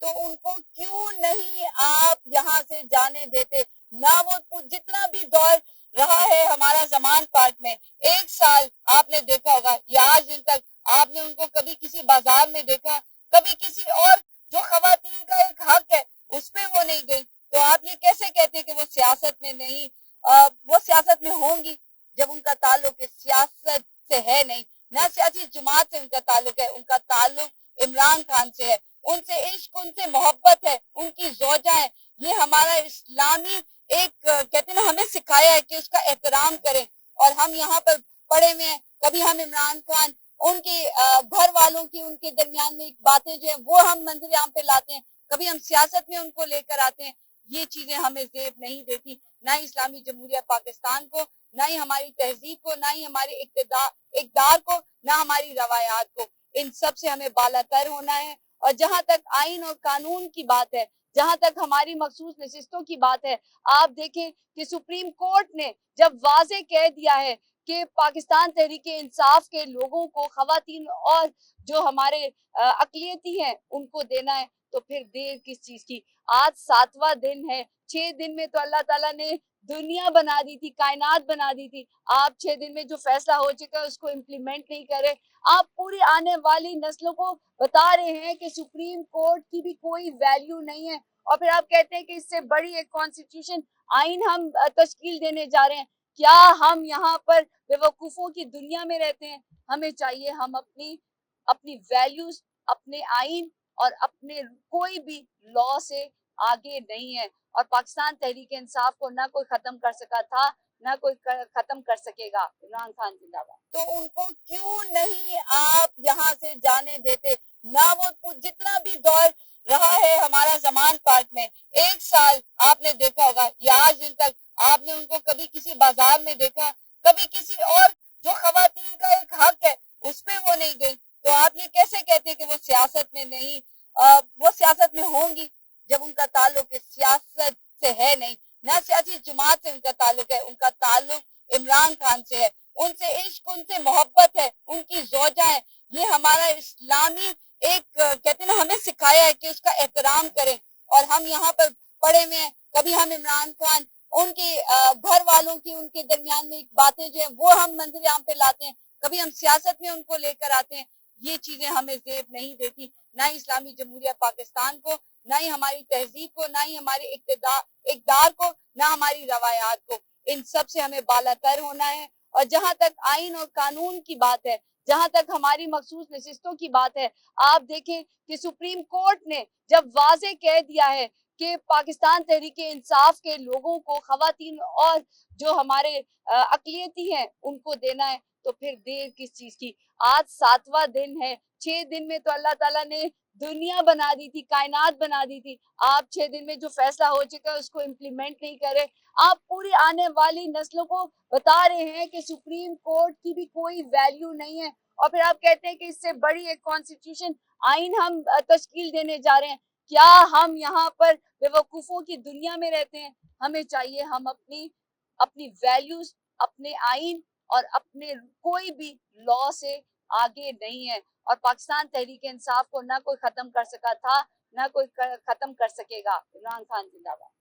تو ان کو کیوں نہیں آپ یہاں سے جانے دیتے؟ نہ وہ جتنا بھی دور رہا ہے ہمارا زمان پارک میں، 1 سال آپ نے دیکھا ہوگا یا آج دن تک آپ نے ان کو کبھی کسی بازار میں دیکھا، کبھی کسی اور جو خواتین کا ایک حق ہے اس پہ وہ نہیں گئی؟ تو آپ یہ کیسے کہتے ہیں کہ وہ سیاست میں نہیں؟ وہ سیاست میں ہوں گی جب ان کا تعلق سیاست سے ہے نہیں، نہ سیاسی جماعت سے ان کا تعلق ہے، ان کا تعلق عمران خان سے ہے، ان سے عشق، ان سے محبت ہے، ان کی زوجہ ہے۔ یہ ہمارا اسلامی ایک کہتے ہیں نا، ہمیں سکھایا ہے کہ اس کا احترام کریں، اور ہم یہاں پر پڑے ہوئے ہیں۔ کبھی ہم عمران خان، ان کے گھر والوں کی ان کے درمیان میں باتیں جو ہیں وہ ہم منظر عام پہ لاتے ہیں، کبھی ہم سیاست میں ان کو لے کر آتے ہیں۔ یہ چیزیں ہمیں زیب نہیں دیتی، نہ اسلامی جمہوریہ پاکستان کو، نہ ہی ہماری تہذیب کو، نہ ہی ہمارے اقدار کو، نہ ہماری روایات کو۔ ان سب سے ہمیں بالاتر ہونا ہے۔ اور جہاں تک آئین اور قانون کی بات ہے، جہاں تک ہماری مخصوص نشستوں کی بات ہے، آپ دیکھیں کہ سپریم کورٹ نے جب واضح کہہ دیا ہے کہ پاکستان تحریک انصاف کے لوگوں کو، خواتین اور جو ہمارے اقلیتی ہیں ان کو دینا ہے، تو پھر دیر کس چیز کی؟ آج 7واں دن ہے، 6 دن میں تو اللہ تعالیٰ نے دنیا بنا دی تھی، کائنات بنا دی تھی۔ آپ 6 دن میں جو فیصلہ ہو چکا ہے اس کو امپلیمنٹ نہیں کرے۔ آپ پوری آنے والی نسلوں کو بتا رہے ہیں کہ سپریم کورٹ کی بھی کوئی ویلیو نہیں ہے، اور پھر آپ کہتے ہیں کہ اس سے بڑی ایک کانسٹیٹیوشن آئین ہم تشکیل دینے جا رہے ہیں۔ کیا ہم یہاں پر بے وقوفوں کی دنیا میں رہتے ہیں؟ ہمیں چاہیے ہم اپنی ویلیوز، اپنے آئین اور اپنے کوئی بھی لا سے آگے نہیں ہے، اور پاکستان تحریک انصاف کو نہ کوئی ختم کر سکا تھا، نہ کوئی ختم کر سکے گا۔ عمران خان زندہ باد۔ تو ان کو کیوں نہیں آپ یہاں سے جانے دیتے؟ نہ وہ جتنا بھی دور رہا ہے ہمارا زمان پارک میں، 1 سال آپ نے دیکھا ہوگا یا آج دن تک آپ نے ان کو کبھی کسی بازار میں دیکھا، کبھی کسی اور جو خواتین کا ایک حق ہے اس پہ وہ نہیں گئی؟ تو آپ یہ کیسے کہتے ہیں کہ وہ سیاست میں نہیں؟ وہ سیاست میں ہوں گی جب ان کا تعلق سیاست سے ہے نہیں، نہ سیاسی جماعت سے ان کا تعلق ہے، ان کا تعلق عمران خان سے ہے، ان سے عشق، ان سے محبت ہے، ان کی زوجہ ہے۔ یہ ہمارا اسلامی ایک کہتے ہیں نا، ہمیں سکھایا ہے کہ اس کا احترام کریں، اور ہم یہاں پر پڑے ہوئے ہیں۔ کبھی ہم عمران خان، ان کے گھر والوں کی ان کے درمیان میں باتیں جو ہیں وہ ہم منظر عام پہ لاتے ہیں، کبھی ہم سیاست میں ان کو لے کر آتے ہیں۔ یہ چیزیں ہمیں زیب نہیں دیتی، نہ اسلامی جمہوریہ پاکستان کو، نہ ہی ہماری تہذیب کو، نہ ہی ہمارے اقدار کو، نہ ہماری روایات کو۔ ان سب سے ہمیں بالاتر ہونا ہے۔ اور جہاں تک آئین اور قانون کی بات ہے، جہاں تک ہماری مخصوص نشستوں کی بات ہے، آپ دیکھیں کہ سپریم کورٹ نے جب واضح کہہ دیا ہے کہ پاکستان تحریک انصاف کے لوگوں کو، خواتین اور جو ہمارے اقلیتی ہیں ان کو دینا ہے، تو پھر دیر کس چیز کی؟ آج 7واں دن ہے، 6 دن میں تو اللہ تعالیٰ نے دنیا بنا دی تھی، کائنات بنا دی تھی۔ آپ 6 دن میں جو فیصلہ ہو چکا ہے اس کو امپلیمنٹ نہیں کرے۔ آپ پوری آنے والی نسلوں کو بتا رہے ہیں کہ سپریم کورٹ کی بھی کوئی ویلیو نہیں ہے، اور پھر آپ کہتے ہیں کہ اس سے بڑی ایک کانسٹیٹیوشن آئین ہم تشکیل دینے جا رہے ہیں۔ کیا ہم یہاں پر بے وقوفوں کی دنیا میں رہتے ہیں؟ ہمیں چاہیے ہم اپنی ویلیوز، اپنے آئین اور اپنے کوئی بھی لا سے آگے نہیں ہے، اور پاکستان تحریک انصاف کو نہ کوئی ختم کر سکا تھا، نہ کوئی ختم کر سکے گا۔ عمران خان زندہ باد۔